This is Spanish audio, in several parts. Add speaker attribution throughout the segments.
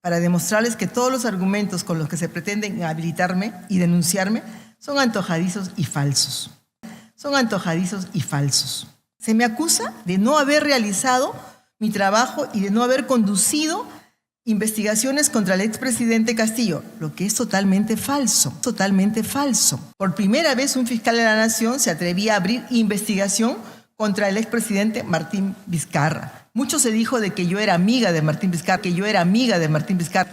Speaker 1: para demostrarles que todos los argumentos con los que se pretenden inhabilitarme y denunciarme son antojadizos y falsos. Son antojadizos y falsos. Se me acusa de no haber realizado mi trabajo y de no haber conducido investigaciones contra el expresidente Castillo, lo que es totalmente falso, totalmente falso. Por primera vez un fiscal de la Nación se atrevía a abrir investigación contra el expresidente Martín Vizcarra. Mucho se dijo de que yo era amiga de Martín Vizcarra,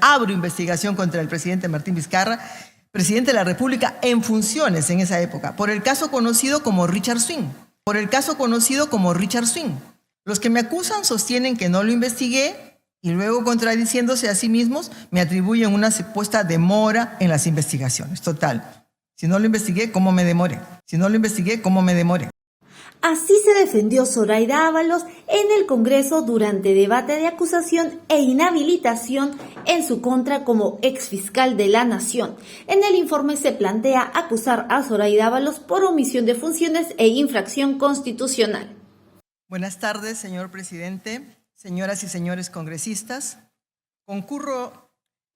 Speaker 1: Abro investigación contra el presidente Martín Vizcarra, presidente de la República en funciones en esa época, por el caso conocido como Richard Swing. Los que me acusan sostienen que no lo investigué y luego, contradiciéndose a sí mismos, me atribuyen una supuesta demora en las investigaciones. Total, si no lo investigué, ¿cómo me demoré?
Speaker 2: Así se defendió Zoraida Ábalos en el Congreso durante debate de acusación e inhabilitación en su contra como exfiscal de la Nación. En el informe se plantea acusar a Zoraida Ábalos por omisión de funciones e infracción constitucional.
Speaker 1: Buenas tardes, señor presidente, señoras y señores congresistas. Concurro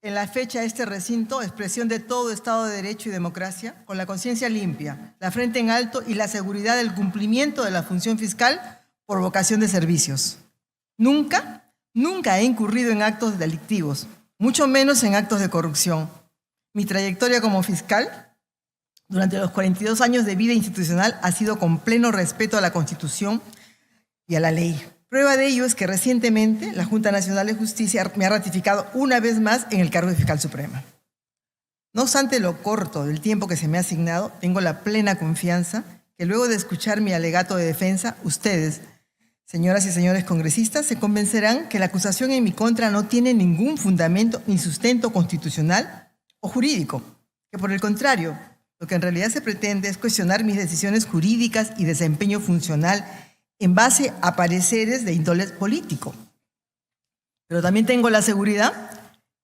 Speaker 1: en la fecha a este recinto, expresión de todo Estado de Derecho y democracia, con la conciencia limpia, la frente en alto y la seguridad del cumplimiento de la función fiscal por vocación de servicios. Nunca he incurrido en actos delictivos, mucho menos en actos de corrupción. Mi trayectoria como fiscal durante los 42 años de vida institucional ha sido con pleno respeto a la Constitución y a la ley. Prueba de ello es que recientemente la Junta Nacional de Justicia me ha ratificado una vez más en el cargo de fiscal suprema. No obstante lo corto del tiempo que se me ha asignado, tengo la plena confianza que luego de escuchar mi alegato de defensa, ustedes, señoras y señores congresistas, se convencerán que la acusación en mi contra no tiene ningún fundamento ni sustento constitucional o jurídico, que por el contrario, lo que en realidad se pretende es cuestionar mis decisiones jurídicas y desempeño funcional en base a pareceres de índole político. Pero también tengo la seguridad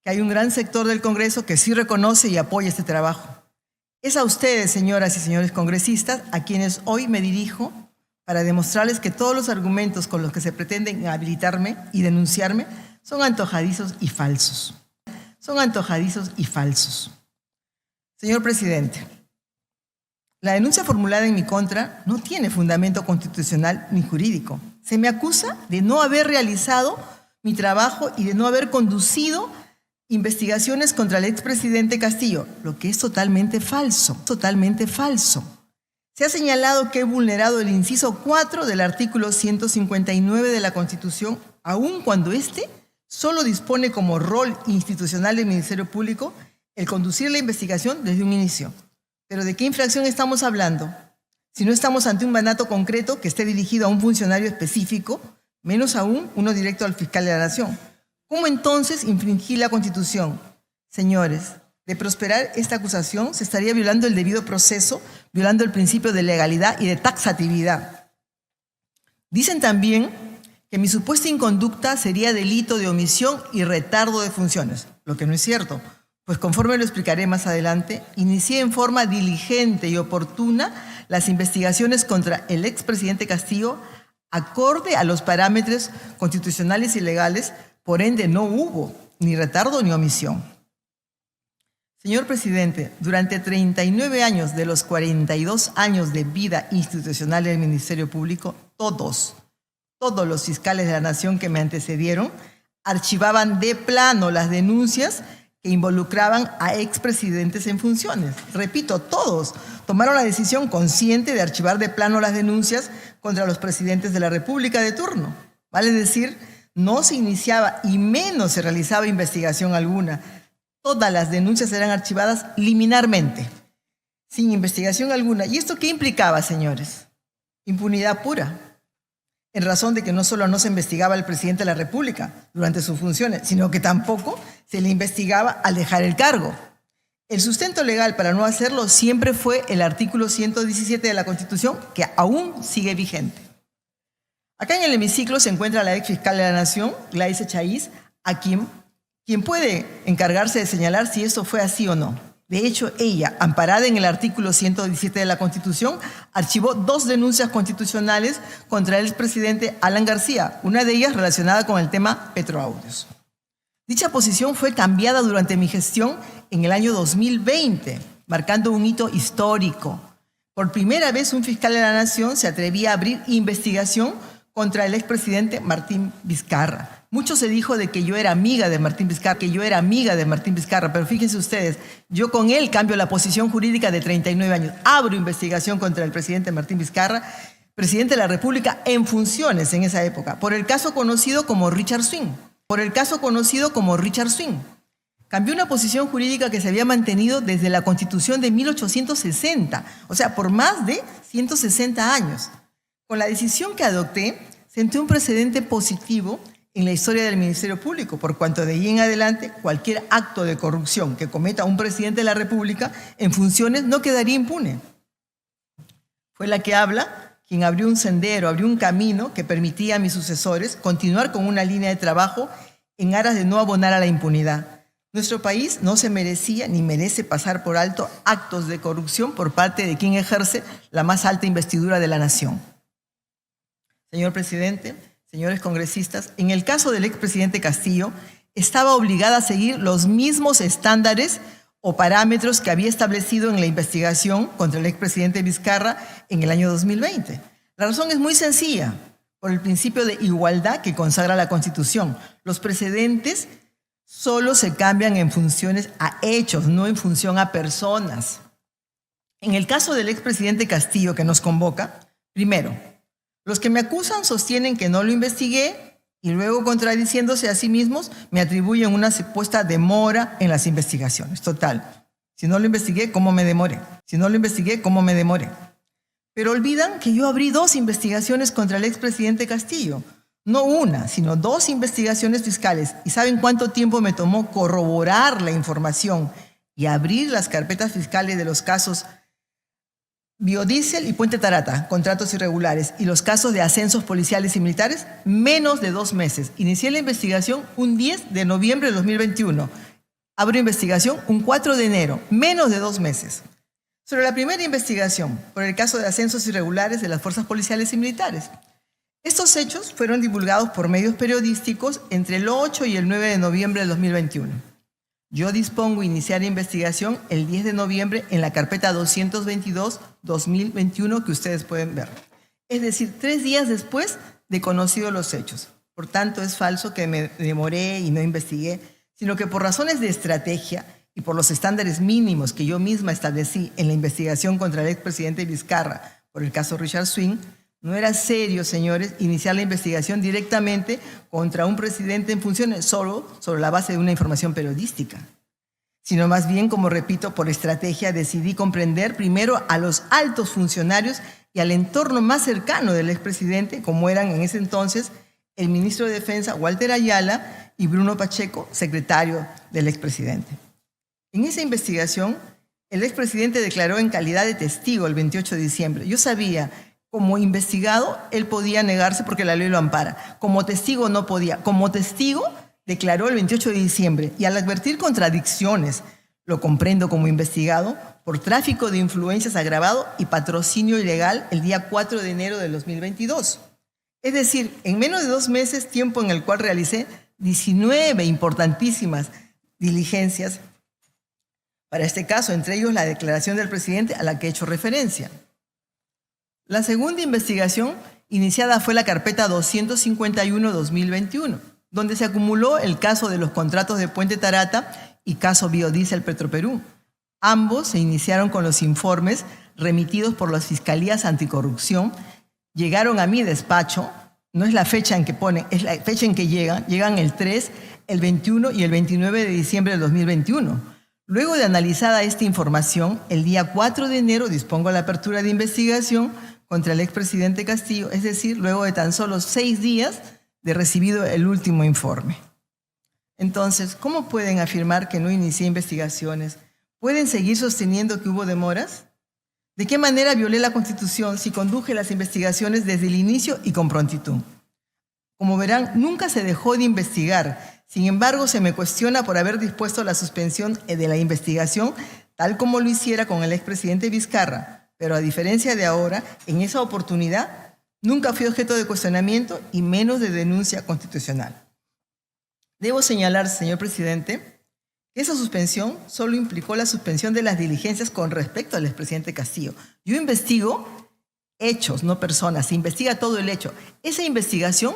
Speaker 1: que hay un gran sector del Congreso que sí reconoce y apoya este trabajo. Es a ustedes, señoras y señores congresistas, a quienes hoy me dirijo para demostrarles que todos los argumentos con los que se pretenden inhabilitarme y denunciarme son antojadizos y falsos. Señor presidente, la denuncia formulada en mi contra no tiene fundamento constitucional ni jurídico. Se me acusa de no haber realizado mi trabajo y de no haber conducido investigaciones contra el expresidente Castillo, lo que es totalmente falso. Se ha señalado que he vulnerado el inciso 4 del artículo 159 de la Constitución, aun cuando éste solo dispone como rol institucional del Ministerio Público el conducir la investigación desde un inicio. ¿Pero de qué infracción estamos hablando? Si no estamos ante un mandato concreto que esté dirigido a un funcionario específico, menos aún uno directo al fiscal de la Nación. ¿Cómo entonces infringir la Constitución? Señores, de prosperar esta acusación se estaría violando el debido proceso, violando el principio de legalidad y de taxatividad. Dicen también que mi supuesta inconducta sería delito de omisión y retardo de funciones, lo que no es cierto. Pues conforme lo explicaré más adelante, inicié en forma diligente y oportuna las investigaciones contra el expresidente Castillo acorde a los parámetros constitucionales y legales, por ende no hubo ni retardo ni omisión. Señor presidente, durante 39 años de los 42 años de vida institucional del Ministerio Público, todos los fiscales de la Nación que me antecedieron archivaban de plano las denuncias que involucraban a expresidentes en funciones. Repito, todos tomaron la decisión consciente de archivar de plano las denuncias contra los presidentes de la República de turno. Vale decir, no se iniciaba y menos se realizaba investigación alguna. Todas las denuncias eran archivadas liminarmente, sin investigación alguna. ¿Y esto qué implicaba, señores? Impunidad pura. En razón de que no solo no se investigaba al presidente de la República durante sus funciones, sino que tampoco se le investigaba al dejar el cargo. El sustento legal para no hacerlo siempre fue el artículo 117 de la Constitución, que aún sigue vigente. Acá en el hemiciclo se encuentra la ex fiscal de la Nación, Gladys Echaíz, a quien puede encargarse de señalar si esto fue así o no. De hecho, ella, amparada en el artículo 117 de la Constitución, archivó 2 denuncias constitucionales contra el expresidente Alan García, una de ellas relacionada con el tema Petroaudios. Dicha posición fue cambiada durante mi gestión en el año 2020, marcando un hito histórico. Por primera vez, un fiscal de la Nación se atrevía a abrir investigación contra el expresidente Martín Vizcarra. Mucho se dijo de que yo era amiga de Martín Vizcarra, pero fíjense ustedes, yo con él cambio la posición jurídica de 39 años. Abro investigación contra el presidente Martín Vizcarra, presidente de la República en funciones en esa época, por el caso conocido como Richard Swing. Cambió una posición jurídica que se había mantenido desde la Constitución de 1860, o sea, por más de 160 años. Con la decisión que adopté, senté un precedente positivo en la historia del Ministerio Público, por cuanto de ahí en adelante cualquier acto de corrupción que cometa un presidente de la República en funciones no quedaría impune. Fue la que habla quien abrió un sendero, abrió un camino que permitía a mis sucesores continuar con una línea de trabajo en aras de no abonar a la impunidad. Nuestro país no se merecía ni merece pasar por alto actos de corrupción por parte de quien ejerce la más alta investidura de la nación. Señor presidente, señores congresistas, en el caso del expresidente Castillo, estaba obligada a seguir los mismos estándares o parámetros que había establecido en la investigación contra el expresidente Vizcarra en el año 2020. La razón es muy sencilla, por el principio de igualdad que consagra la Constitución. Los precedentes solo se cambian en funciones a hechos, no en función a personas. En el caso del expresidente Castillo que nos convoca, primero, los que me acusan sostienen que no lo investigué y luego, contradiciéndose a sí mismos, me atribuyen una supuesta demora en las investigaciones. Total, si no lo investigué, ¿cómo me demoré? Pero olvidan que yo abrí 2 investigaciones contra el expresidente Castillo. No una, sino 2 investigaciones fiscales. ¿Y saben cuánto tiempo me tomó corroborar la información y abrir las carpetas fiscales de los casos Biodiesel y Puente Tarata, contratos irregulares, y los casos de ascensos policiales y militares? Menos de 2 meses. Inicié la investigación un 10 de noviembre de 2021. Abro investigación un 4 de enero. Menos de 2 meses. Sobre la primera investigación, por el caso de ascensos irregulares de las fuerzas policiales y militares. Estos hechos fueron divulgados por medios periodísticos entre el 8 y el 9 de noviembre de 2021. Yo dispongo iniciar investigación el 10 de noviembre en la carpeta 222-2021 que ustedes pueden ver. Es decir, 3 días después de conocidos los hechos. Por tanto, es falso que me demoré y no investigué, sino que por razones de estrategia y por los estándares mínimos que yo misma establecí en la investigación contra el expresidente Vizcarra por el caso Richard Swing, no era serio, señores, iniciar la investigación directamente contra un presidente en funciones solo sobre la base de una información periodística, sino más bien, como repito, por estrategia decidí comprender primero a los altos funcionarios y al entorno más cercano del expresidente, como eran en ese entonces el ministro de Defensa, Walter Ayala, y Bruno Pacheco, secretario del expresidente. En esa investigación, el expresidente declaró en calidad de testigo el 28 de diciembre. Yo sabía, como investigado, él podía negarse porque la ley lo ampara. Como testigo no podía. Como testigo declaró el 28 de diciembre y al advertir contradicciones, lo comprendo como investigado, por tráfico de influencias agravado y patrocinio ilegal el día 4 de enero del 2022. Es decir, en menos de 2 meses, tiempo en el cual realicé 19 importantísimas diligencias para este caso, entre ellos la declaración del presidente a la que he hecho referencia. La segunda investigación iniciada fue la carpeta 251-2021, donde se acumuló el caso de los contratos de Puente Tarata y caso Biodiesel Petroperú. Ambos se iniciaron con los informes remitidos por las fiscalías anticorrupción, llegaron a mi despacho, no es la fecha en que ponen, es la fecha en que llegan el 3, el 21 y el 29 de diciembre del 2021. Luego de analizada esta información, el día 4 de enero dispongo la apertura de investigación contra el expresidente Castillo, es decir, luego de tan solo 6 días de recibido el último informe. Entonces, ¿cómo pueden afirmar que no inicié investigaciones? ¿Pueden seguir sosteniendo que hubo demoras? ¿De qué manera violé la Constitución si conduje las investigaciones desde el inicio y con prontitud? Como verán, nunca se dejó de investigar. Sin embargo, se me cuestiona por haber dispuesto la suspensión de la investigación, tal como lo hiciera con el expresidente Vizcarra. Pero a diferencia de ahora, en esa oportunidad nunca fui objeto de cuestionamiento y menos de denuncia constitucional. Debo señalar, señor presidente, que esa suspensión solo implicó la suspensión de las diligencias con respecto al expresidente Castillo. Yo investigo hechos, no personas, se investiga todo el hecho. Esa investigación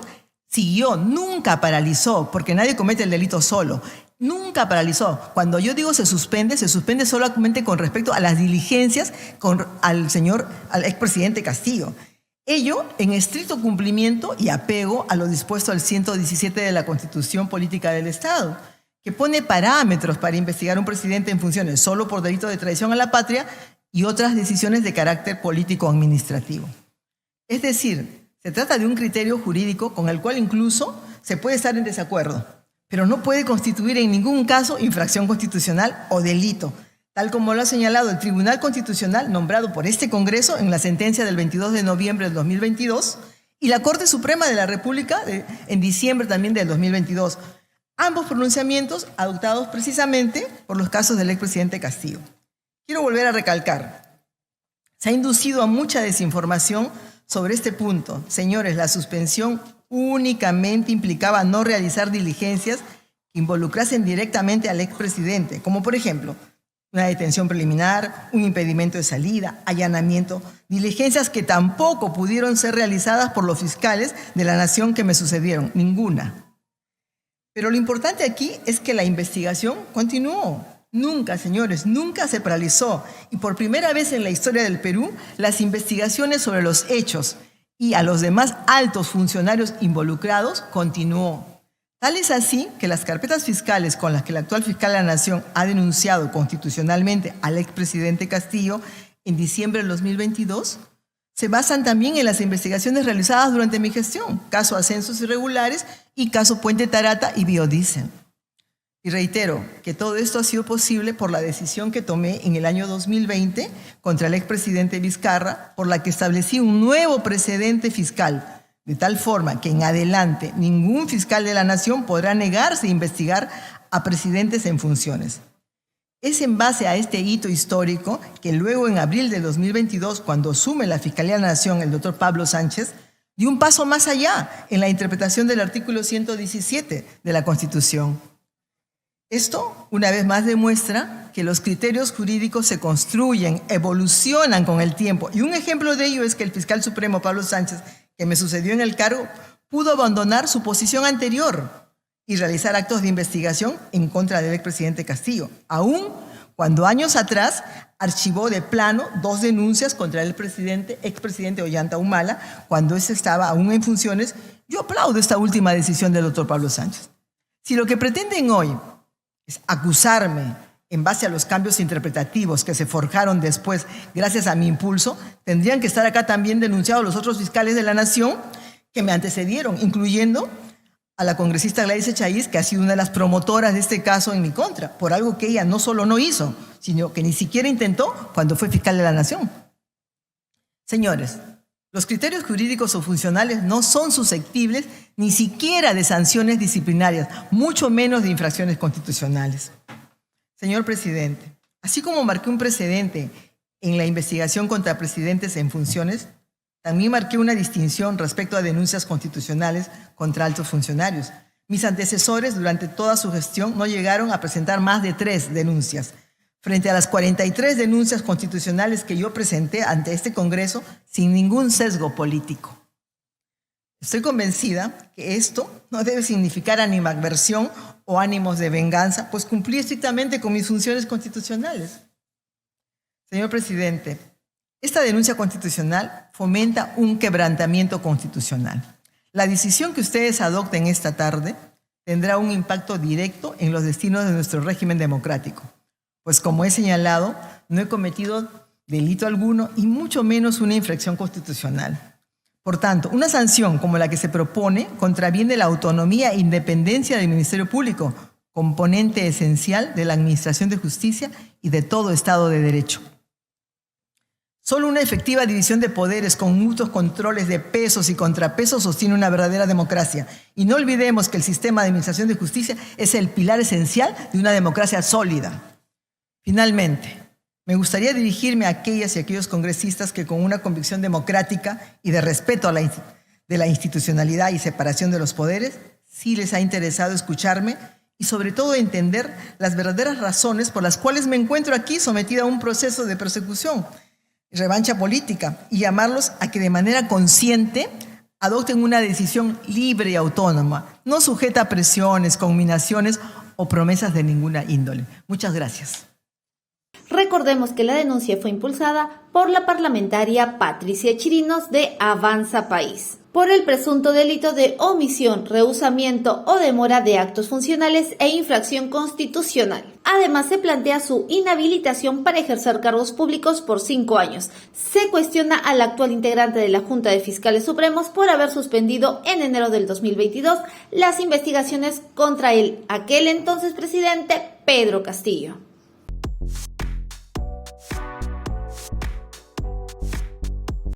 Speaker 1: siguió, nunca paralizó, porque nadie comete el delito solo. Nunca paralizó. Cuando yo digo se suspende solamente con respecto a las diligencias al expresidente Castillo. Ello en estricto cumplimiento y apego a lo dispuesto al 117 de la Constitución Política del Estado, que pone parámetros para investigar a un presidente en funciones solo por delito de traición a la patria y otras decisiones de carácter político-administrativo. Es decir, se trata de un criterio jurídico con el cual incluso se puede estar en desacuerdo, pero no puede constituir en ningún caso infracción constitucional o delito, tal como lo ha señalado el Tribunal Constitucional nombrado por este Congreso en la sentencia del 22 de noviembre del 2022 y la Corte Suprema de la República en diciembre también del 2022. Ambos pronunciamientos adoptados precisamente por los casos del expresidente Castillo. Quiero volver a recalcar, se ha inducido a mucha desinformación sobre este punto. Señores, la suspensión únicamente implicaba no realizar diligencias que involucrasen directamente al expresidente, como por ejemplo, una detención preliminar, un impedimento de salida, allanamiento, diligencias que tampoco pudieron ser realizadas por los fiscales de la nación que me sucedieron, ninguna. Pero lo importante aquí es que la investigación continuó. Nunca, señores, nunca se paralizó. Y por primera vez en la historia del Perú, las investigaciones sobre los hechos y a los demás altos funcionarios involucrados continuó. Tal es así que las carpetas fiscales con las que el actual fiscal de la Nación ha denunciado constitucionalmente al expresidente Castillo en diciembre del 2022 se basan también en las investigaciones realizadas durante mi gestión, caso Ascensos Irregulares y caso Puente Tarata y Biodiesel. Y reitero que todo esto ha sido posible por la decisión que tomé en el año 2020 contra el expresidente Vizcarra, por la que establecí un nuevo precedente fiscal, de tal forma que en adelante ningún fiscal de la Nación podrá negarse a investigar a presidentes en funciones. Es en base a este hito histórico que luego en abril de 2022, cuando asume la Fiscalía de la Nación el doctor Pablo Sánchez, dio un paso más allá en la interpretación del artículo 117 de la Constitución. Esto, una vez más, demuestra que los criterios jurídicos se construyen, evolucionan con el tiempo. Y un ejemplo de ello es que el fiscal supremo Pablo Sánchez, que me sucedió en el cargo, pudo abandonar su posición anterior y realizar actos de investigación en contra del expresidente Castillo, aun cuando años atrás archivó de plano 2 denuncias contra el expresidente Ollanta Humala, cuando ese estaba aún en funciones. Yo aplaudo esta última decisión del doctor Pablo Sánchez. Si lo que pretenden hoy es acusarme en base a los cambios interpretativos que se forjaron después gracias a mi impulso, tendrían que estar acá también denunciados los otros fiscales de la Nación que me antecedieron, incluyendo a la congresista Gladys Echaíz, que ha sido una de las promotoras de este caso en mi contra, por algo que ella no solo no hizo, sino que ni siquiera intentó cuando fue fiscal de la Nación. Señores, los criterios jurídicos o funcionales no son susceptibles ni siquiera de sanciones disciplinarias, mucho menos de infracciones constitucionales. Señor presidente, así como marqué un precedente en la investigación contra presidentes en funciones, también marqué una distinción respecto a denuncias constitucionales contra altos funcionarios. Mis antecesores durante toda su gestión no llegaron a presentar más de 3 denuncias, frente a las 43 denuncias constitucionales que yo presenté ante este Congreso sin ningún sesgo político. Estoy convencida que esto no debe significar animadversión o ánimos de venganza, pues cumplí estrictamente con mis funciones constitucionales. Señor presidente, esta denuncia constitucional fomenta un quebrantamiento constitucional. La decisión que ustedes adopten esta tarde tendrá un impacto directo en los destinos de nuestro régimen democrático, pues como he señalado, no he cometido delito alguno y mucho menos una infracción constitucional. Por tanto, una sanción como la que se propone contraviene la autonomía e independencia del Ministerio Público, componente esencial de la administración de justicia y de todo Estado de Derecho. Solo una efectiva división de poderes con mutuos controles de pesos y contrapesos sostiene una verdadera democracia. Y no olvidemos que el sistema de administración de justicia es el pilar esencial de una democracia sólida. Finalmente, me gustaría dirigirme a aquellas y aquellos congresistas que con una convicción democrática y de respeto a la institucionalidad y separación de los poderes Sí les ha interesado escucharme y sobre todo entender las verdaderas razones por las cuales me encuentro aquí sometida a un proceso de persecución, revancha política, y llamarlos a que de manera consciente adopten una decisión libre y autónoma, no sujeta a presiones, conminaciones o promesas de ninguna índole. Muchas gracias.
Speaker 2: Recordemos que la denuncia fue impulsada por la parlamentaria Patricia Chirinos de Avanza País por el presunto delito de omisión, rehusamiento o demora de actos funcionales e infracción constitucional. Además, se plantea su inhabilitación para ejercer cargos públicos por 5 años. Se cuestiona al actual integrante de la Junta de Fiscales Supremos por haber suspendido en enero del 2022 las investigaciones contra aquel entonces presidente Pedro Castillo.